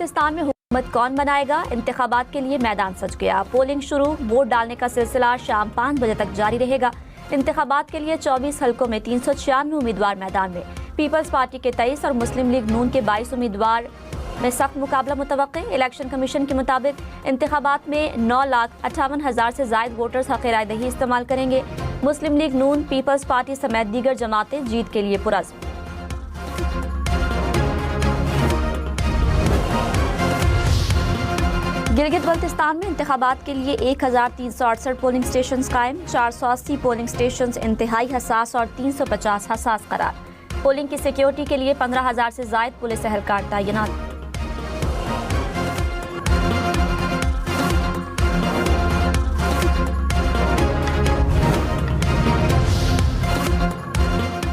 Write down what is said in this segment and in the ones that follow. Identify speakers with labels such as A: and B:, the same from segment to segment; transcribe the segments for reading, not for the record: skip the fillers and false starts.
A: बल्तिस्तान में हुकूमत कौन बनाएगा, इंतखाबात के लिए मैदान सज गया। पोलिंग शुरू, वोट डालने का सिलसिला शाम 5 बजे तक जारी रहेगा। इंतखाबात के लिए 24 हलकों में 396 उम्मीदवार मैदान में। पीपल्स पार्टी के 23 और मुस्लिम लीग नून के 22 उम्मीदवार में सख्त मुकाबला मुतवक्के। इलेक्शन कमीशन के मुताबिक इंतखाबात में 9,58,000 से जायद वोटर्स हक़ राय दही इस्तेमाल करेंगे। मुस्लिम लीग नून, पीपल्स पार्टी समेत दीगर जमातें जीत के लिए पुरज़्म। गिलगित बल्तिस्तान में इंतखाबात के लिए 1,368 पोलिंग स्टेशन कायम, 480 पोलिंग स्टेशन इंतहाई हसास और 350 हसास करार। पोलिंग की सिक्योरिटी के लिए 15,000 से जायद पुलिस एहलकार तैनात।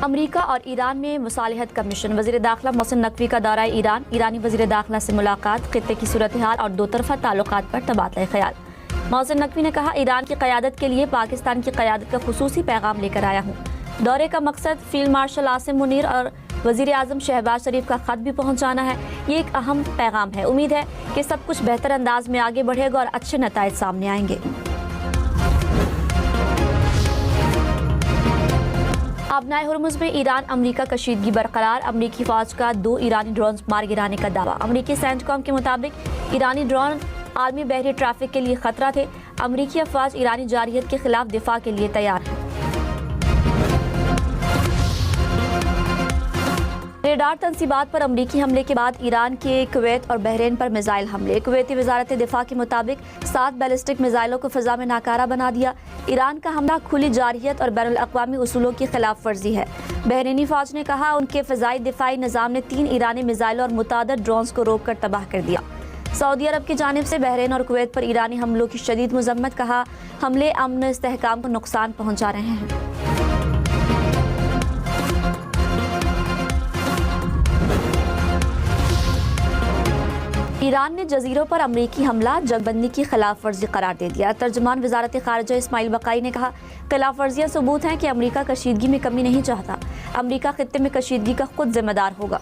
A: अमरीका और ईरान में मुसालिहत का मिशन। वज़ीर दाखिला मोहसिन नकवी का दौरा ईरान, ईरानी वज़ीर दाखिला से मुलाकात, खित्ते की सूरत हाल और दो तरफा ताल्लुकात पर तबादला ख्याल। मोहसिन नकवी ने कहा, ईरान की क़यादत के लिए पाकिस्तान की क़यादत का खुसूसी पैगाम लेकर आया हूँ। दौरे का मकसद फील्ड मार्शल आसिम मुनीर और वज़ीर आज़म शहबाज शरीफ का ख़त भी पहुँचाना है। ये एक अहम पैगाम है। उम्मीद है कि सब कुछ बेहतर अंदाज में आगे बढ़ेगा और अच्छे नताइज सामने आएंगे। आबनाए हुर्मुज़ में ईरान अमरीका कशीदगी बरकरार। अमरीकी फ़ौज का 2 ईरानी ड्रोन मार गिराने का दावा। अमरीकी सेंटकॉम के मुताबिक ईरानी ड्रोन आलमी बहरी ट्रैफिक के लिए खतरा थे। अमरीकी अफवाज ईरानी जारहियत के खिलाफ दिफा के लिए तैयार हैं। रेडार तंसीबात पर अमरीकी हमले के बाद ईरान के कुवैत और बहरीन पर मिसाइल हमले। कुवैती वजारत दिफा के मुताबिक 7 बैलिस्टिक मिसाइलों को फिजा में नाकारा बना दिया। ईरान का हमला खुली जारहियत और बैनुल अक़वामी उसूलों की खिलाफ वर्जी है। बहरीनी फौज ने कहा, उनके फ़िज़ाई दिफाई निज़ाम ने 3 ईरानी मिसाइलों और मुतादिद ड्रोन्स को रोक कर तबाह कर दिया। सऊदी अरब की जानिब से बहरीन और कुवैत पर ईरानी हमलों की शदीद मज़म्मत। कहा, हमले अमन इस्तेहकाम को नुकसान पहुँचा रहे हैं। ईरान ने जजीरों पर अमरीकी हमला जंगबंदी की खिलाफ वर्जी करार दे दिया। तर्जुमान वजारत खारजा इस्माइल बकाई ने कहा, खिलाफ वर्जियाँ सबूत हैं कि अमरीका कशीदगी में कमी नहीं चाहता। अमरीका खित्ते में कशीदगी का खुद जिम्मेदार होगा।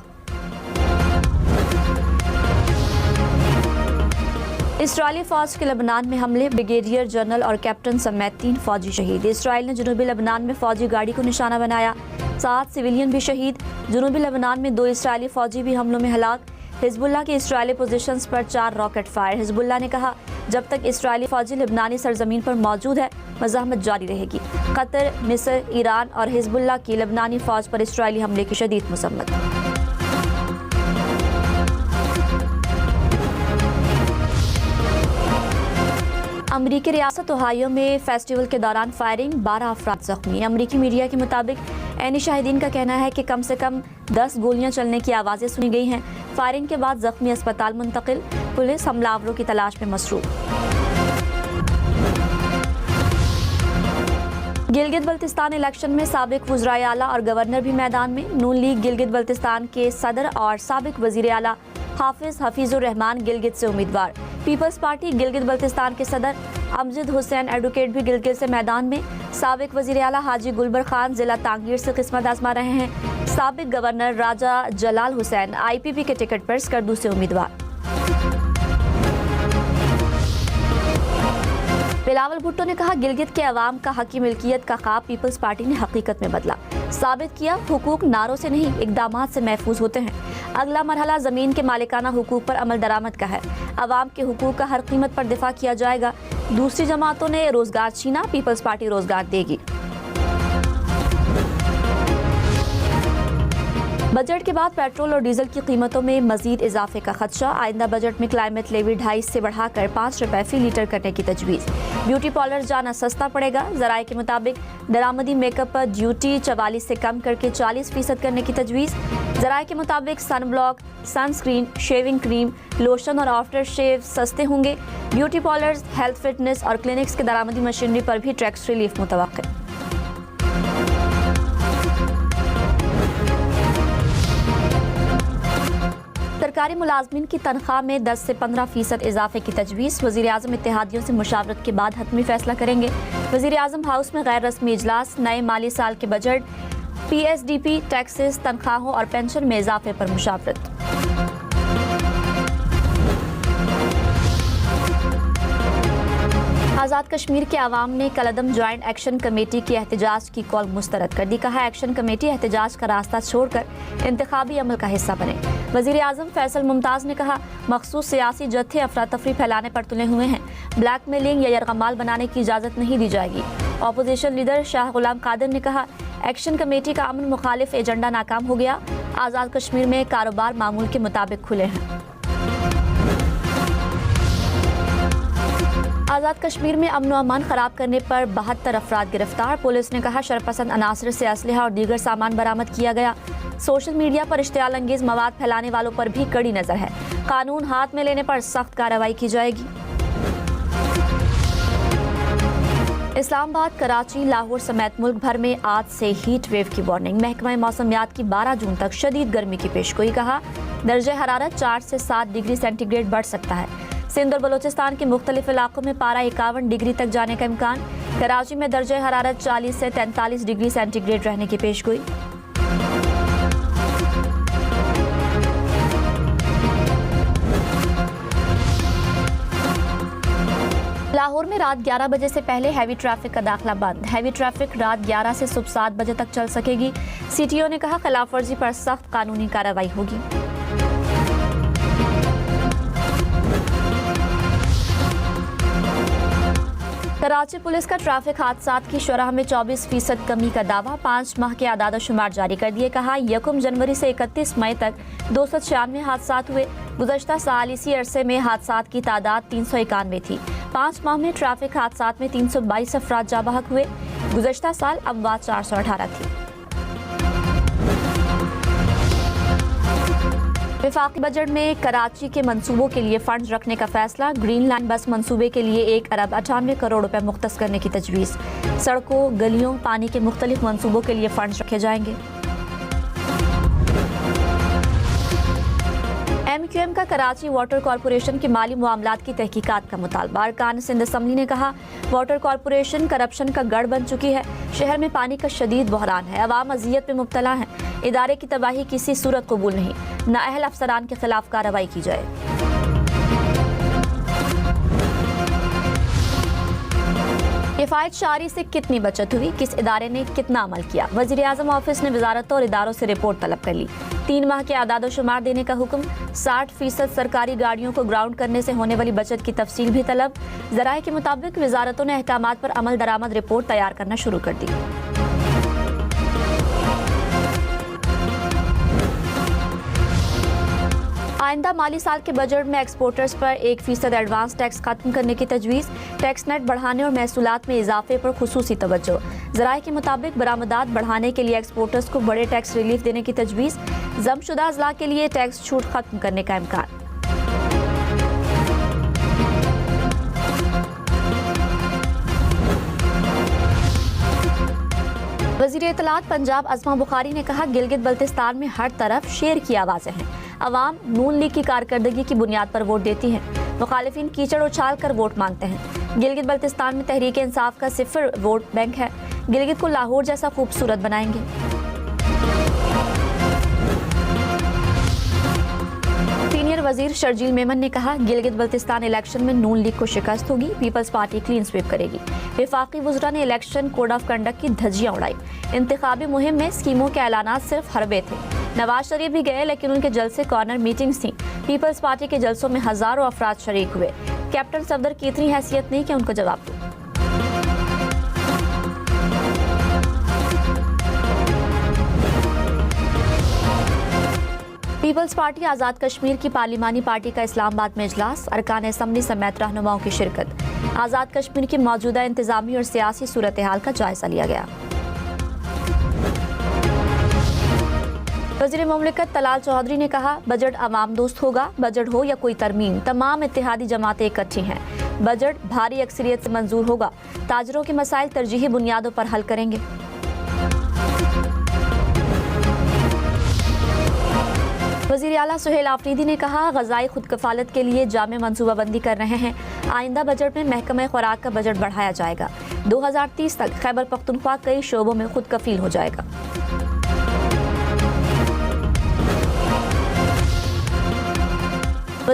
A: इसराइली फौज के लबनान में हमले, ब्रिगेडियर जनरल और कैप्टन समेत 3 फौजी शहीद। इसराइल ने जनूबी लबनान में फौजी गाड़ी को निशाना बनाया, 7 सिविलियन भी शहीद। जनूबी लबनान में 2 इसराइली फौजी भी हमलों में हलाक। हिजबुल्लाह के इसराइली पोजीशंस पर 4 रॉकेट फायर। हिजबुल्लाह ने कहा, जब तक इसराइली फौजी लिबनानी सरजमीन पर मौजूद है, मज़ाहमत जारी रहेगी। कतर, मिस्र, ईरान और हिजबुल्लाह की लिबनानी फौज पर इसराइली हमले की शदीद मज़म्मत। अमरीकी रियासत ओहायो में फेस्टिवल के दौरान फायरिंग, 12 अफराद जख्मी। अमरीकी मीडिया के मुताबिक ऐनी शाहिदीन का कहना है कि कम से कम 10 गोलियां चलने की आवाज़ें सुनी गई हैं। फायरिंग के बाद जख्मी अस्पताल मुंतकिल। पुलिस हमलावरों की तलाश में मसरूफ। गिलगित बल्तिस्तान इलेक्शन में साबिक वज़राए आला और गवर्नर भी मैदान में। नून लीग गिलगित बल्तिस्तान के सदर और साबिक वज़ीर आला हाफिज हफीजुर रहमान गिलगित से उम्मीदवार। पीपल्स पार्टी गिलगित बल्तिस्तान के सदर अमजद हुसैन एडवोकेट भी गिलगित से मैदान में। साबिक वज़ीर आला हाजी गुलबर खान जिला तांगीर से किस्मत आजमा रहे हैं। साबिक गवर्नर राजा जलाल हुसैन IPP के टिकट पर स्कर्दू से उम्मीदवार। बिलावल भुट्टो ने कहा, गिलगित के अवाम का हकी मिल्कियत का ख्वाब पीपल्स पार्टी ने हकीकत में बदला। साबित किया, हुकूक नारों से नहीं, इक़दामात से महफूज होते हैं। अगला मरहला ज़मीन के मालिकाना हुकूक पर अमल दरामद का है। अवाम के हुकूक का हर कीमत पर दिफा किया जाएगा। दूसरी जमातों ने रोजगार छीना, पीपल्स पार्टी रोजगार देगी। बजट के बाद पेट्रोल और डीजल की कीमतों में मजीद इजाफे का खदशा। आइंदा बजट में क्लाइमेट लेवी 2.5 से बढ़ाकर 5 रुपए फी लीटर करने की तजवीज़। ब्यूटी पार्लर जाना सस्ता पड़ेगा। ज़राए के मुताबिक दरामदी मेकअप पर ड्यूटी 44 से कम करके 40% करने की तजवीज़। ज़राए के मुताबिक sun block, sunscreen, shaving cream, lotion और आफ्टर शेव सस्ते होंगे। ब्यूटी पार्लर्स, हेल्थ फिटनेस और क्लिनिक्स की दरामदी मशीनरी पर भी टैक्स रिलीफ मुतवक्किल। सरकारी मुलाजमीन की तनख्वाह में 10 से 15% इजाफे की तजवीज़। वज़ीर आज़म इत्तेहादियों से मुशावरत के बाद हतमी फैसला करेंगे। वज़ीर आज़म हाउस में गैर रस्मी इजलास। नए माली साल के बजट, PSDP, टैक्सेस, तनख्वाहों और पेंशन में इजाफे पर मुशावरत। आज़ाद कश्मीर के अवाम ने कलअदम ज्वाइंट एक्शन कमेटी की एहतजाज की कॉल मुस्तरद कर दी। कहा एक्शन कमेटी एहतजाज का रास्ता छोड़कर इंतखाबी अमल का हिस्सा बने। वज़ीर आज़म फैसल मुमताज़ ने कहा मखसूस सियासी जत्थे अफरा तफरी फैलाने पर तुले हुए हैं। ब्लैकमेलिंग या यरगमाल बनाने की इजाज़त नहीं दी जाएगी। अपोजिशन लीडर शाह गुलाम कादिर ने कहा एक्शन कमेटी का अमन मुखालिफ एजेंडा नाकाम हो गया। आज़ाद कश्मीर में कारोबार मामूल के मुताबिक खुले हैं। आज़ाद कश्मीर में अमन व अमान खराब करने पर 72 अफराद गिरफ्तार। पुलिस ने कहा शरपसंद अनासर से असलहा और दीगर सामान बरामद किया गया। सोशल मीडिया पर इश्तियाल अंगेज मवाद फैलाने वालों पर भी कड़ी नजर है। कानून हाथ में लेने पर सख्त कार्रवाई की जाएगी। इस्लामाबाद, कराची, लाहौर समेत मुल्क भर में आज से हीट वेव की वार्निंग। महकमा मौसमियात की 12 जून तक शदीद गर्मी की पेशगोई। कहा दर्जे हरारत 4 से 7 डिग्री सेंटीग्रेड बढ़ सकता है। सिंध और बलोचिस्तान के मुख्तलिफ इलाकों में पारा 51 डिग्री तक जाने का इम्कान। कराची में दर्जे हरारत 40 से 43 डिग्री सेंटीग्रेड रहने की पेशगोई। लाहौर में रात 11 बजे से पहले हैवी ट्रैफिक का दाखिला बंद। हैवी ट्रैफिक रात 11 से सुबह 7 बजे तक चल सकेगी। सीटीओ ने कहा खिलाफ वर्जी पर सख्त कानूनी कार्रवाई होगी। कराची पुलिस का ट्रैफिक हादसात की शरह में 24% कमी का दावा। 5 माह के आदाद शुमार जारी कर दिए। कहा 1 जनवरी से 31 मई तक 296 हादसात हुए। गुज़श्ता साल इसी अरसे में हादसात की तादाद 391 थी। 5 माह में ट्रैफिक हादसात में 322 अफराद जाँ बहक हुए। गुज़श्ता साल अमवात 418 थी। वफाकी बजट में कराची के मंसूबों के लिए फंड रखने का फैसला। ग्रीन लाइन बस मंसूबे के लिए 1 अरब 98 करोड़ रुपए मुख्तस करने की तजवीज़। सड़कों, गलियों, पानी के मुख्तलिफ मंसूबों के लिए फंड रखे जाएंगे। MQM का कराची वाटर कॉरपोरेशन के माली मामलात की तहकीकात का मुतालबा। अरकान सिंध असम्बली ने कहा वाटर कॉरपोरेशन करप्शन का गढ़ बन चुकी है। शहर में पानी का शदीद बहरान है। अवाम अजियत में मुब्तला है। इदारे की तबाही किसी सूरत कबूल नहीं। नाअहल अफसरान के खिलाफ कार्रवाई की जाए। किफ़ायत शारी से कितनी बचत हुई, किस इदारे ने कितना अमल किया। वज़ीर आज़म ऑफिस ने वजारतों और इदारों से रिपोर्ट तलब कर ली। 3 माह के आदाद शुमार देने का हुक्म। 60% सरकारी गाड़ियों को ग्राउंड करने से होने वाली बचत की तफसील भी तलब। ज़राए के मुताबिक वजारतों ने अहकामात पर अमल दरामद रिपोर्ट तैयार करना शुरू कर दी। आइंदा माली साल के बजट में एक्सपोर्टर्स पर 1% एडवांस टैक्स खत्म करने की तजवीज़। टैक्स नेट बढ़ाने और महसूलात में इजाफे पर खुसूसी तवज्जो। ज़राए के मुताबिक बरामदात बढ़ाने के लिए एक्सपोर्टर्स को बड़े टैक्स रिलीफ देने की तजवीज़। जमशुदा अजला के लिए टैक्स छूट खत्म करने का इम्कान। वज़ीर इत्तलात पंजाब अज़मा बुखारी ने कहा गिलगित बल्तिस्तान में हर तरफ शेर की आवाज़ें हैं। अवाम नून लीग की कारकर्दगी की बुनियाद पर वोट देती है। मुखालिफिन कीचड़ उछाल कर वोट मांगते हैं। गिलगित बल्तिस्तान में तहरीक इंसाफ का सिफर वोट बैंक है। गिलगित को लाहौर जैसा खूबसूरत बनाएंगे। सीनियर वजीर शर्जील मेमन ने कहा गिलगित बल्तिस्तान इलेक्शन में नून लीग को शिकस्त होगी। पीपल्स पार्टी क्लीन स्वीप करेगी। वफाकी वज़रा ने इलेक्शन कोड ऑफ कंडक्ट की धज्जियां उड़ाई। इंतखाबी मुहिम में स्कीमों के ऐलानात सिर्फ हरबे थे। नवाज शरीफ भी गए लेकिन उनके जलसे कॉर्नर मीटिंग्स थी। पीपल्स पार्टी के जलसों में हजारों अफराद शरीक हुए। कैप्टन सफदर की इतनी हैसियत नहीं कि उनको जवाब दो। पीपल्स पार्टी आज़ाद कश्मीर की पार्लिमानी पार्टी का इस्लामाबाद में इजलास। अरकान असम्बली समेत रहनुमाओं की शिरकत। आज़ाद कश्मीर की मौजूदा इंतजामी और सियासी सूरत हाल का जायजा लिया गया। वज़ीर मुमलिकत तलाल चौधरी ने कहा बजट अवाम दोस्त होगा। बजट हो या कोई तरमीम, तमाम इत्तेहादी जमातें इकट्ठी हैं। बजट भारी अक्सरियत से मंजूर होगा। ताजरों के मसाइल तरजीही बुनियादों पर हल करेंगे। वज़ीर आला सुहेल आफरीदी ने कहा ग़ज़ाई खुद कफ़ालत के लिए जामे मनसूबाबंदी कर रहे हैं। आइंदा बजट में महकमा खुराक का बजट बढ़ाया जाएगा। 2030 तक खैबर पख्तूनख्वा कई शोबों में खुद कफ़ील हो जाएगा।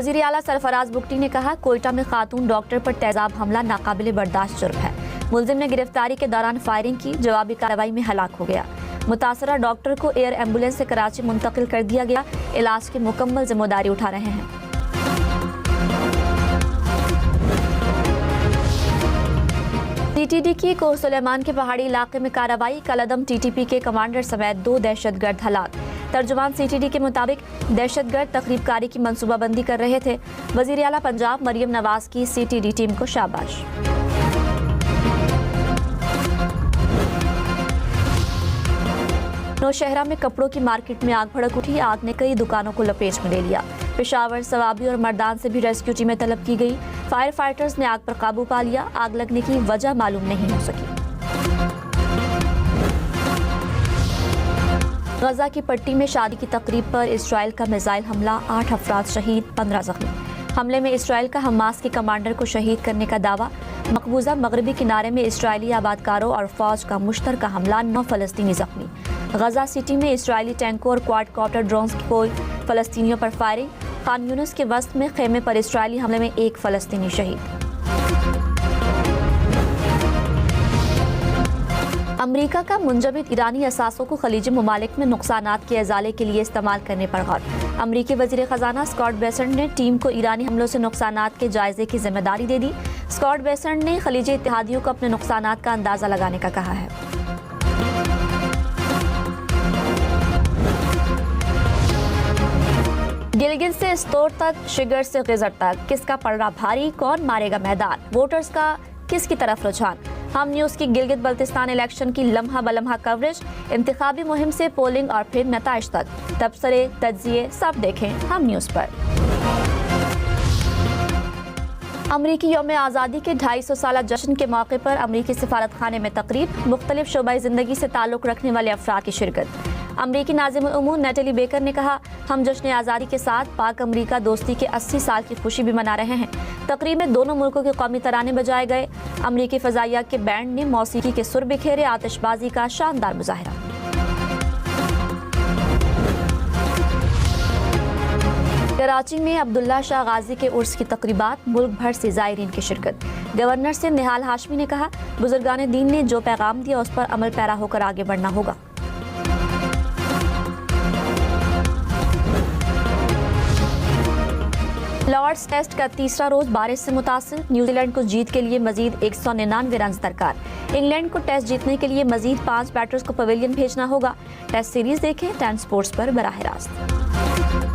A: वज़ीर आला सरफराज बुगटी ने कहा, कोयटा में खातून डॉक्टर पर तेजाब हमला नाकाबिले बर्दाश्त जुर्म है। मुलजिम ने गिरफ्तारी के दौरान फायरिंग की, जवाबी कार्रवाई में हलाक हो गया। मुतासरा डॉक्टर को एयर एम्बुलेंस से कराची मुंतकिल कर दिया गया। इलाज की मुकम्मल जिम्मेदारी उठा रहे हैं। टीटीडी की कोह सुलेमान के पहाड़ी इलाके में कार्रवाई, कलअदम टीटीपी के कमांडर समेत 2 दहशतगर्द हलाक। तर्जुमान सीटीडी के मुताबिक दहशतगर्द तकरीबकारी की मंसूबाबंदी कर रहे थे। वज़ीर आला पंजाब मरियम नवाज की सीटीडी टीम को शाबाश। नौशहरा में कपड़ों की मार्केट में आग भड़क उठी। आग ने कई दुकानों को लपेट में ले लिया। पेशावर, सवाबी और मर्दान से भी रेस्क्यू टीमें तलब की गई। फायर फाइटर्स ने आग पर काबू पा लिया। आग लगने की वजह मालूम नहीं हो सकी। गजा की पट्टी में शादी की तकरीब पर इसराइल का मिसाइल हमला, 8 अफराद शहीद, 15 जख्मी। हमले में इसराइल का हमास के कमांडर को शहीद करने का दावा। मकबूजा मगरबी किनारे में इसराइली आबादकारों और फौज का मुश्तरका हमला, 9 फलस्तीनी जख्मी। गजा सिटी में इसराइली टैंकों और क्वाडकॉप्टर ड्रोन्स की कोई फलस्तीनियों पर फायरिंग। खान यूनिस के वस्त में खेमे पर इसराइली हमले में 1 फलस्तीनी शहीद। अमरीका का मुंजमद ईरानी असासों को खलीजी ममालिक में नुकसानात के अजाले के लिए इस्तेमाल करने पर गौर। अमरीकी वज़ीर ख़जाना स्कॉट बेसेंट ने टीम को ईरानी हमलों से नुकसानात के जायजे की जिम्मेदारी दे दी। स्कॉट बेसेंट ने खलीजी इत्तेहादियों को अपने नुकसानात का अंदाज़ा लगाने का कहा है। गिलगित से इस्तोर तक, शिगर से गिजर तक, किसका पड़ रहा भारी, कौन मारेगा मैदान, वोटर्स का किसकी तरफ रुझान। हम न्यूज़ की गिलगित बल्तिस्तान इलेक्शन की लम्हा बलम्हा कवरेज, इंतखाबी मुहिम से पोलिंग और फिर नताइज तक, तबसरे तज्जिए सब देखें हम न्यूज़ पर। अमरीकी यौम आज़ादी के 250 साला जश्न के मौके पर अमरीकी सिफारत खाने में तकरीब, मुख्तलिफ शोबाई ज़िंदगी से ताल्लुक़ रखने वाले अफराद की शिरकत। अमरीकी नाज़िमुल उमूर नेटली बेकर ने कहा, हम जश्न आज़ादी के साथ पाक अमरीका दोस्ती के 80 साल की खुशी भी मना रहे हैं। तकरीब में दोनों मुल्कों के कौमी तराने बजाए गए। अमरीकी फ़ज़ाइया के बैंड ने मौसीकी के सुर बिखेरे, आतिशबाजी का शानदार मुजाहिरा। कराची में अब्दुल्ला शाह गाजी के उर्स की तकरीबात, मुल्क भर से ज़ायरीन की शिरकत। गवर्नर से निहाल हाशमी ने कहा, बुजुर्गान दीन ने जो पैगाम दिया उस पर अमल पैरा होकर आगे बढ़ना होगा। लॉर्ड्स टेस्ट का तीसरा रोज बारिश से मुतासिर, न्यूजीलैंड को जीत के लिए मजीद 199 रन दरकार। इंग्लैंड को टेस्ट जीतने के लिए मजीद 5 बैटर्स को पवेलियन भेजना होगा। टेस्ट सीरीज देखें 10 स्पोर्ट्स पर बराह रास्त।